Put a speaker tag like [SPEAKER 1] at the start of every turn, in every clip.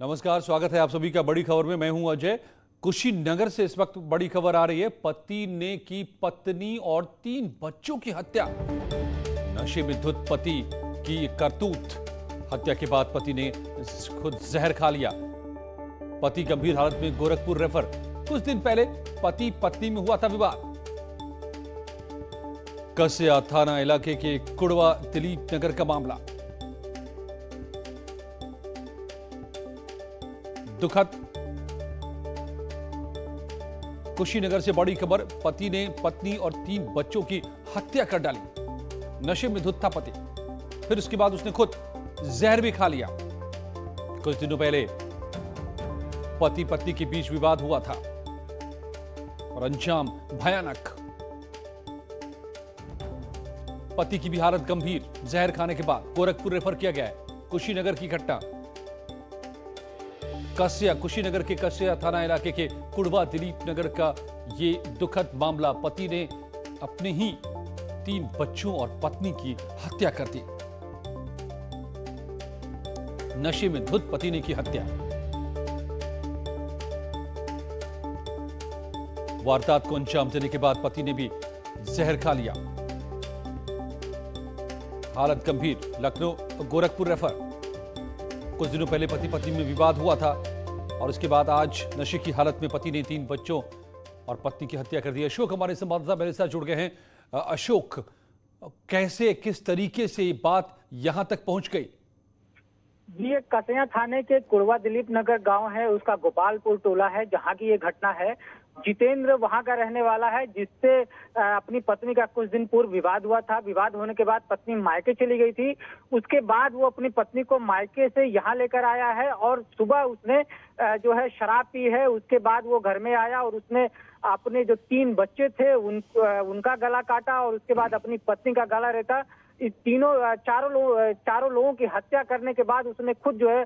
[SPEAKER 1] नमस्कार, स्वागत है आप सभी का बड़ी खबर में। मैं हूं अजय। कुशीनगर से इस वक्त बड़ी खबर आ रही है। पति ने की पत्नी और 3 बच्चों की हत्या। नशे में धुत पति की करतूत। हत्या के बाद पति ने खुद जहर खा लिया। पति गंभीर हालत में गोरखपुर रेफर। कुछ दिन पहले पति पत्नी में हुआ था विवाद। कसिया थाना इलाके के कुड़वा दिलीप नगर का मामला। दुखद कुशीनगर से बड़ी खबर। पति ने पत्नी और 3 बच्चों की हत्या कर डाली। नशे में धुत था पति, फिर उसके बाद उसने खुद जहर भी खा लिया। कुछ दिनों पहले पति पत्नी के बीच विवाद हुआ था और अंजाम भयानक। पति की भी हालत गंभीर। जहर खाने के बाद गोरखपुर रेफर किया गया है। कुशीनगर की घटना कुशीनगर के कसिया थाना इलाके के कुड़वा दिलीप नगर का ये दुखद मामला। पति ने अपने ही 3 बच्चों और पत्नी की हत्या कर दी। नशे में धुत पति ने की हत्या। वारदात को अंजाम देने के बाद पति ने भी जहर खा लिया। हालत गंभीर। लखनऊ गोरखपुर रेफर। कुछ दिनों पहले पति पत्नी में विवाद हुआ था और उसके बाद आज नशे की हालत में पति ने 3 बच्चों और पत्नी की हत्या कर दी। अशोक हमारे संवाददाता मेरे साथ जुड़ गए हैं। अशोक, कैसे किस तरीके से ये बात यहां तक पहुंच गई?
[SPEAKER 2] ये कसिया थाने के कुड़वा दिलीप नगर गांव है, उसका गोपालपुर टोला है जहां की ये घटना है। जितेंद्र वहां का रहने वाला है, जिससे अपनी पत्नी का कुछ दिन पूर्व विवाद हुआ था। विवाद होने के बाद पत्नी मायके चली गई थी। उसके बाद वो अपनी पत्नी को मायके से यहाँ लेकर आया है और सुबह उसने जो है शराब पी है। उसके बाद वो घर में आया और उसने अपने जो 3 बच्चे थे उनका गला काटा और उसके बाद अपनी पत्नी का गला रेता। इस चारों लोगों की हत्या करने के बाद उसने खुद जो है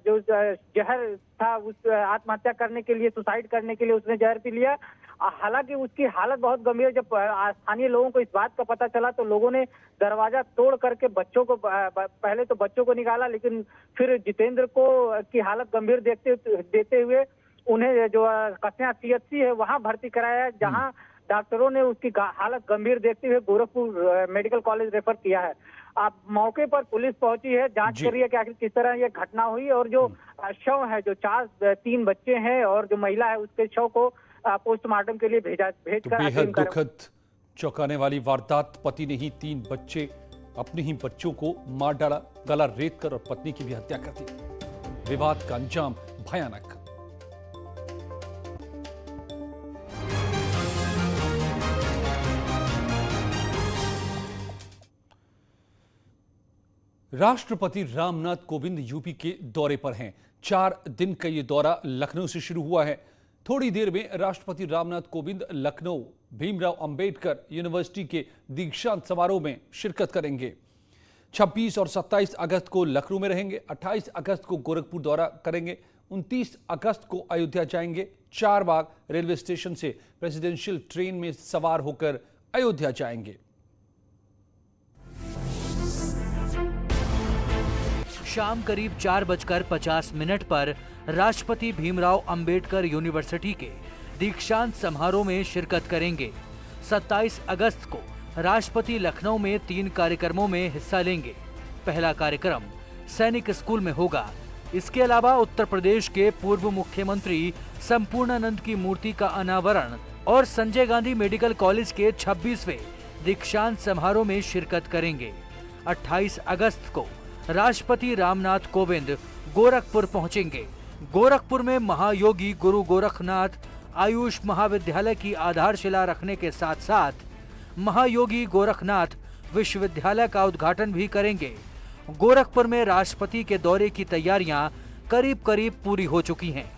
[SPEAKER 2] जो जहर था उस आत्महत्या करने के लिए, सुसाइड करने के लिए उसने जहर पी लिया। हालांकि उसकी हालत बहुत गंभीर। जब स्थानीय लोगों को इस बात का पता चला तो लोगों ने दरवाजा तोड़ करके बच्चों को पहले तो बच्चों को निकाला, लेकिन फिर जितेंद्र को की हालत गंभीर देते हुए उन्हें जो कसिया CHC है वहां भर्ती कराया, जहां डॉक्टरों ने उसकी हालत गंभीर देखते हुए गोरखपुर मेडिकल कॉलेज रेफर किया है। अब मौके पर पुलिस पहुंची है, जांच कर रही है कि आखिर किस तरह ये घटना हुई और जो शव है, जो 3 बच्चे हैं और जो महिला है उसके शव को पोस्टमार्टम के लिए भेजकर
[SPEAKER 1] बेहद दुखद चौंकाने वाली वारदात। पति ने ही 3 बच्चे अपने ही बच्चों को मार डाला, गला रेत कर और पत्नी की भी हत्या कर दी। विवाद का अंजाम भयानक। राष्ट्रपति रामनाथ कोविंद यूपी के दौरे पर हैं। 4 दिन का ये दौरा लखनऊ से शुरू हुआ है। थोड़ी देर में राष्ट्रपति रामनाथ कोविंद लखनऊ भीमराव अंबेडकर यूनिवर्सिटी के दीक्षांत समारोह में शिरकत करेंगे। 26 और 27 अगस्त को लखनऊ में रहेंगे। 28 अगस्त को गोरखपुर दौरा करेंगे। 29 अगस्त को अयोध्या जाएंगे। 4 बाग रेलवे स्टेशन से प्रेसिडेंशियल ट्रेन में सवार होकर अयोध्या जाएंगे।
[SPEAKER 3] शाम करीब 4:50 पर राष्ट्रपति भीमराव अंबेडकर यूनिवर्सिटी के दीक्षांत समारोह में शिरकत करेंगे। 27 अगस्त को राष्ट्रपति लखनऊ में 3 कार्यक्रमों में हिस्सा लेंगे। पहला कार्यक्रम सैनिक स्कूल में होगा। इसके अलावा उत्तर प्रदेश के पूर्व मुख्यमंत्री संपूर्णानंद की मूर्ति का अनावरण और संजय गांधी मेडिकल कॉलेज के 26वें दीक्षांत समारोह में शिरकत करेंगे। 28 अगस्त को राष्ट्रपति रामनाथ कोविंद गोरखपुर पहुंचेंगे। गोरखपुर में महायोगी गुरु गोरखनाथ आयुष महाविद्यालय की आधारशिला रखने के साथ साथ महायोगी गोरखनाथ विश्वविद्यालय का उद्घाटन भी करेंगे। गोरखपुर में राष्ट्रपति के दौरे की तैयारियां करीब पूरी हो चुकी हैं।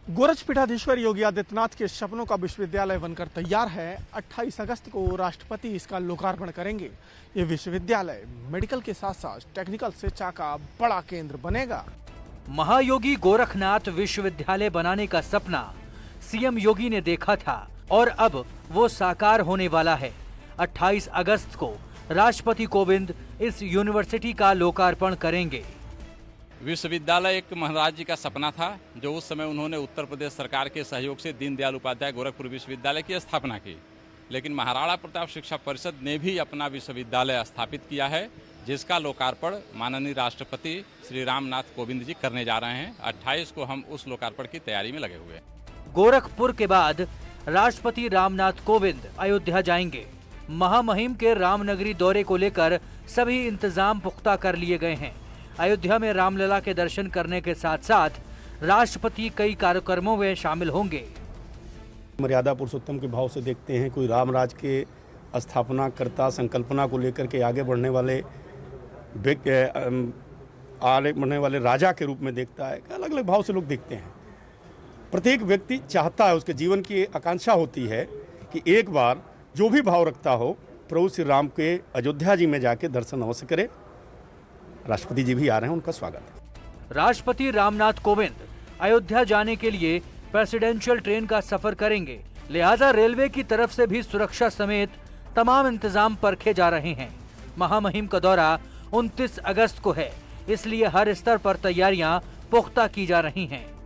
[SPEAKER 4] गोरक्षपीठाधीश्वर योगी आदित्यनाथ के सपनों का विश्वविद्यालय बनकर तैयार है। 28 अगस्त को राष्ट्रपति इसका लोकार्पण करेंगे। ये विश्वविद्यालय मेडिकल के साथ साथ टेक्निकल शिक्षा का बड़ा केंद्र बनेगा।
[SPEAKER 3] महायोगी गोरखनाथ विश्वविद्यालय बनाने का सपना सीएम योगी ने देखा था और अब वो साकार होने वाला है। 28 अगस्त को राष्ट्रपति कोविंद इस यूनिवर्सिटी का लोकार्पण करेंगे।
[SPEAKER 5] विश्वविद्यालय एक महाराज जी का सपना था, जो उस समय उन्होंने उत्तर प्रदेश सरकार के सहयोग से दीनदयाल उपाध्याय गोरखपुर विश्वविद्यालय की स्थापना की। लेकिन महाराणा प्रताप शिक्षा परिषद ने भी अपना विश्वविद्यालय स्थापित किया है, जिसका लोकार्पण माननीय राष्ट्रपति श्री रामनाथ कोविंद जी करने जा रहे हैं। 28 को हम उस लोकार्पण की तैयारी में लगे हुए हैं।
[SPEAKER 3] गोरखपुर के बाद राष्ट्रपति रामनाथ कोविंद अयोध्या जाएंगे। महामहिम के रामनगरी दौरे को लेकर सभी इंतजाम पुख्ता कर लिए गए हैं। अयोध्या में रामलला के दर्शन करने के साथ साथ राष्ट्रपति कई कार्यक्रमों में शामिल होंगे।
[SPEAKER 6] मर्यादा पुरुषोत्तम के भाव से देखते हैं, कोई रामराज के स्थापना करता संकल्पना को लेकर के आगे बढ़ने वाले राजा के रूप में देखता है। अलग अलग भाव से लोग देखते हैं। प्रत्येक व्यक्ति चाहता है, उसके जीवन की आकांक्षा होती है कि एक बार जो भी भाव रखता हो प्रभु श्री राम के अयोध्या जी में जाके दर्शन अवश्य करे। राष्ट्रपति जी भी आ रहे हैं, उनका स्वागत है।
[SPEAKER 3] राष्ट्रपति रामनाथ कोविंद अयोध्या जाने के लिए प्रेसिडेंशियल ट्रेन का सफर करेंगे, लिहाजा रेलवे की तरफ से भी सुरक्षा समेत तमाम इंतजाम परखे जा रहे हैं। महामहिम का दौरा 29 अगस्त को है, इसलिए हर स्तर पर तैयारियां पुख्ता की जा रही हैं।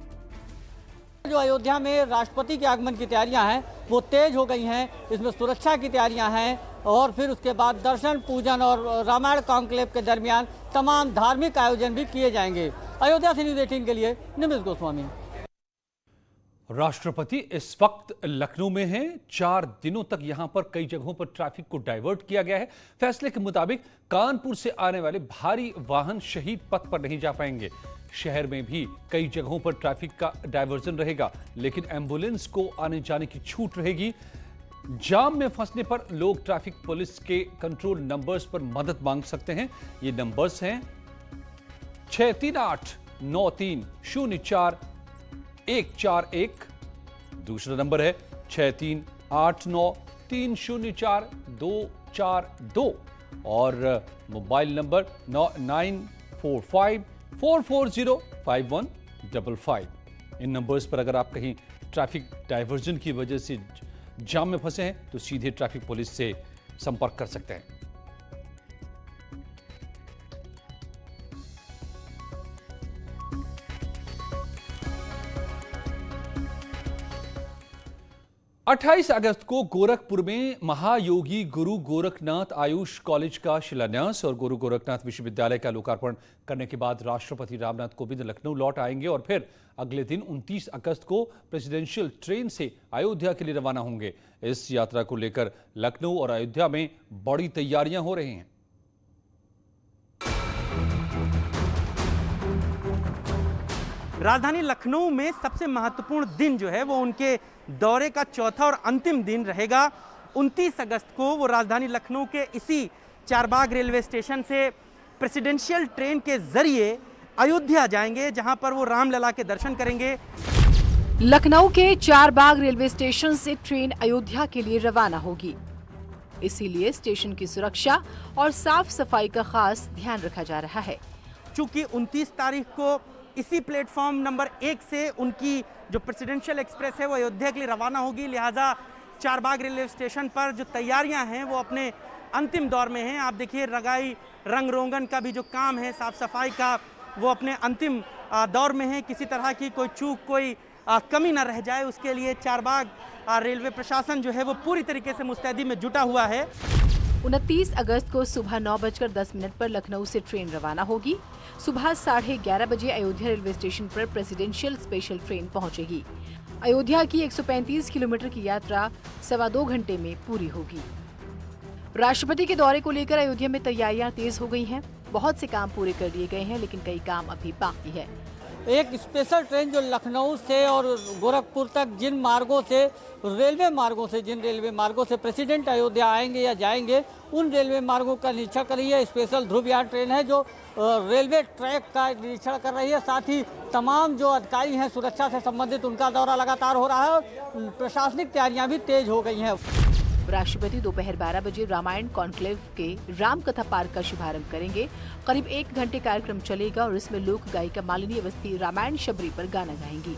[SPEAKER 7] जो अयोध्या में राष्ट्रपति के आगमन की तैयारियां हैं वो तेज हो गई हैं। इसमें सुरक्षा की तैयारियां हैं और फिर उसके बाद दर्शन पूजन और रामायण कॉन्क्लेव के दरमियान तमाम धार्मिक आयोजन भी किए जाएंगे। अयोध्या से न्यूज़ 18 के लिए निमिष गोस्वामी।
[SPEAKER 1] राष्ट्रपति इस वक्त लखनऊ में हैं। 4 दिनों तक यहां पर कई जगहों पर ट्रैफिक को डाइवर्ट किया गया है। फैसले के मुताबिक कानपुर से आने वाले भारी वाहन शहीद पथ पर नहीं जा पाएंगे। शहर में भी कई जगहों पर ट्रैफिक का डाइवर्जन रहेगा, लेकिन एम्बुलेंस को आने जाने की छूट रहेगी। जाम में फंसने पर लोग ट्रैफिक पुलिस के कंट्रोल नंबर्स पर मदद मांग सकते हैं। ये नंबर्स हैं 63893044141। दूसरा नंबर है 63893044242 और मोबाइल नंबर 9454405155। इन नंबर्स पर अगर आप कहीं ट्रैफिक डाइवर्जन की वजह से जाम में फंसे हैं तो सीधे ट्रैफिक पुलिस से संपर्क कर सकते हैं। अट्ठाईस अगस्त को गोरखपुर में महायोगी गुरु गोरखनाथ आयुष कॉलेज का शिलान्यास और गुरु गोरखनाथ विश्वविद्यालय का लोकार्पण करने के बाद राष्ट्रपति रामनाथ कोविंद लखनऊ लौट आएंगे और फिर अगले दिन 29 अगस्त को प्रेसिडेंशियल ट्रेन से अयोध्या के लिए रवाना होंगे। इस यात्रा को लेकर लखनऊ और अयोध्या में बड़ी तैयारियां हो रही हैं।
[SPEAKER 8] राजधानी लखनऊ में सबसे महत्वपूर्ण दिन जो है वो उनके दौरे का चौथा और अंतिम दिन रहेगा। 29 अगस्त को वो राजधानी लखनऊ के इसी चारबाग रेलवे स्टेशन से प्रेसिडेंशियल ट्रेन के जरिए अयोध्या जाएंगे, जहां पर वो रामलला के दर्शन करेंगे।
[SPEAKER 9] लखनऊ के चारबाग रेलवे स्टेशन से ट्रेन अयोध्या के लिए रवाना होगी, इसीलिए स्टेशन की सुरक्षा और साफ सफाई का खास ध्यान रखा जा रहा है।
[SPEAKER 8] चूंकि 29 तारीख को इसी प्लेटफॉर्म नंबर 1 से उनकी जो प्रेसिडेंशियल एक्सप्रेस है वो अयोध्या के लिए रवाना होगी, लिहाजा चारबाग रेलवे स्टेशन पर जो तैयारियां हैं वो अपने अंतिम दौर में हैं। आप देखिए रंगाई रंग रोगन का भी जो काम है, साफ सफाई का, वो अपने अंतिम दौर में है। किसी तरह की कोई चूक, कोई कमी ना रह जाए, उसके लिए चारबाग रेलवे प्रशासन जो है वो पूरी तरीके से मुस्तैदी में जुटा हुआ है।
[SPEAKER 9] 29 अगस्त को सुबह 9:10 पर लखनऊ से ट्रेन रवाना होगी। सुबह 11:30 बजे अयोध्या रेलवे स्टेशन पर प्रेसिडेंशियल स्पेशल ट्रेन पहुंचेगी। अयोध्या की 135 किलोमीटर की यात्रा 2.25 घंटे में पूरी होगी। राष्ट्रपति के दौरे को लेकर अयोध्या में तैयारियां तेज हो गई हैं। बहुत से काम पूरे कर लिए गए हैं, लेकिन कई काम अभी बाकी है।
[SPEAKER 7] एक स्पेशल ट्रेन जो लखनऊ से और गोरखपुर तक जिन रेलवे मार्गों से प्रेसिडेंट अयोध्या आएंगे या जाएंगे, उन रेलवे मार्गों का निरीक्षण कर रही है। स्पेशल ध्रुवयान ट्रेन है जो रेलवे ट्रैक का निरीक्षण कर रही है। साथ ही तमाम जो अधिकारी हैं सुरक्षा से संबंधित, उनका दौरा लगातार हो रहा है और प्रशासनिक तैयारियां भी तेज हो गई हैं।
[SPEAKER 9] राष्ट्रपति दोपहर 12 बजे रामायण कॉन्क्लेव के राम कथा पार्क का शुभारंभ करेंगे। करीब 1 घंटे कार्यक्रम चलेगा और इसमें लोक गायिका मालिनी अवस्थी रामायण शबरी पर गाना गाएंगी।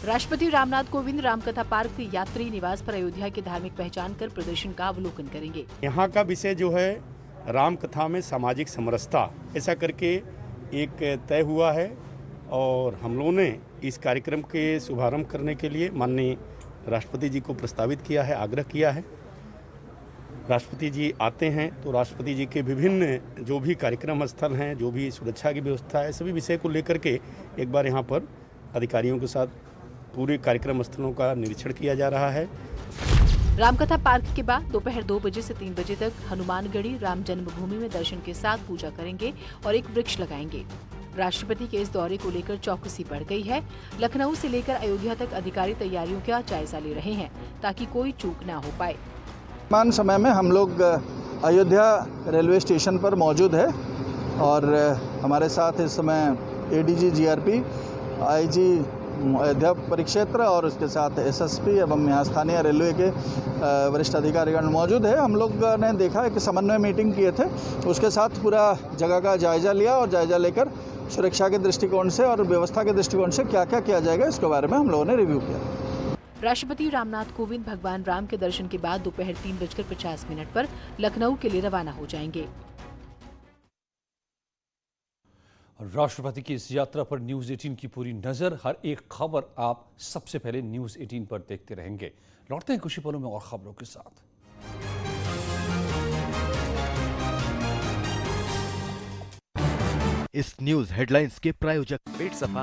[SPEAKER 9] राष्ट्रपति रामनाथ कोविंद रामकथा पार्क के यात्री निवास पर अयोध्या की धार्मिक पहचान कर प्रदर्शन का अवलोकन करेंगे।
[SPEAKER 6] यहाँ का विषय जो है राम कथा में सामाजिक समरसता, ऐसा करके एक तय हुआ है और हम लोगों ने इस कार्यक्रम के शुभारंभ करने के लिए माननीय राष्ट्रपति जी को प्रस्तावित किया है, आग्रह किया है। राष्ट्रपति जी आते हैं तो राष्ट्रपति जी के विभिन्न जो भी कार्यक्रम स्थल हैं, जो भी सुरक्षा की व्यवस्था है, सभी विषय को लेकर के एक बार यहाँ पर अधिकारियों के साथ पूरे कार्यक्रम स्थलों का निरीक्षण किया जा रहा है।
[SPEAKER 9] रामकथा पार्क के बाद दोपहर 2 बजे से 3 बजे तक हनुमानगढ़ी राम जन्मभूमि में दर्शन के साथ पूजा करेंगे और एक वृक्ष लगाएंगे। राष्ट्रपति के इस दौरे को लेकर चौकसी बढ़ गई है। लखनऊ से लेकर अयोध्या तक अधिकारी तैयारियों का जायजा ले रहे हैं ताकि कोई चूक न हो पाए।
[SPEAKER 10] वर्तमान समय में हम लोग अयोध्या रेलवे स्टेशन पर मौजूद है और हमारे साथ इस समय एडीजी जीआरपी, आईजी अयोध्या परिक्षेत्र और उसके साथ एसएसपी एवं यहाँ स्थानीय रेलवे के वरिष्ठ अधिकारीगण मौजूद है। हम लोग ने देखा कि समन्वय मीटिंग किए थे, उसके साथ पूरा जगह का जायजा लिया और जायजा लेकर सुरक्षा के दृष्टिकोण से और व्यवस्था के दृष्टिकोण से क्या क्या किया जाएगा इसके बारे में हम लोगों ने रिव्यू किया।
[SPEAKER 9] राष्ट्रपति रामनाथ कोविंद भगवान राम के दर्शन के बाद दोपहर 3:50 पर लखनऊ के लिए रवाना हो जाएंगे।
[SPEAKER 1] राष्ट्रपति की इस यात्रा पर न्यूज 18 की पूरी नजर, हर एक खबर आप सबसे पहले न्यूज 18 पर देखते रहेंगे। लौटते हैं कुछ ही पलों में और खबरों के साथ।
[SPEAKER 11] इस न्यूज हेडलाइंस के प्रायोजक पेट सफा